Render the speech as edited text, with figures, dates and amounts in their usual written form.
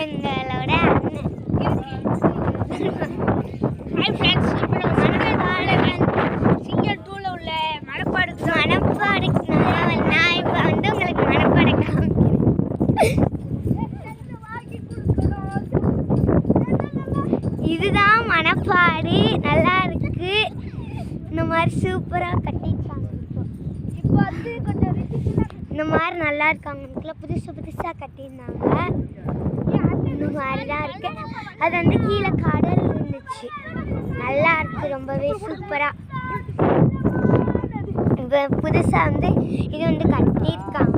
எங்களோட அண்ணன். Hi friends, இப்போ சிங்கர் 2ல உள்ள மனப்பாடு நான் இப்போ வந்து உங்களுக்கு மனப்பாடு காமிக்கிறேன். இதுதான் மனப்பாடு. நல்லா இருக்கு. இந்த மாதிரி சூப்பராக கட்டியிருக்காங்க. இப்போ வந்து கொஞ்சம் இந்த மாதிரி நல்லா இருக்காங்க. புதுசாக கட்டியிருந்தாங்க. இந்த மாதிரி தான் இருக்கு. அது வந்து கீழே கடல் இருந்துச்சு. நல்லா இருக்கு, ரொம்பவே சூப்பராக. இப்போ புதுசாக வந்து இது வந்து கட்டியிருக்காங்க.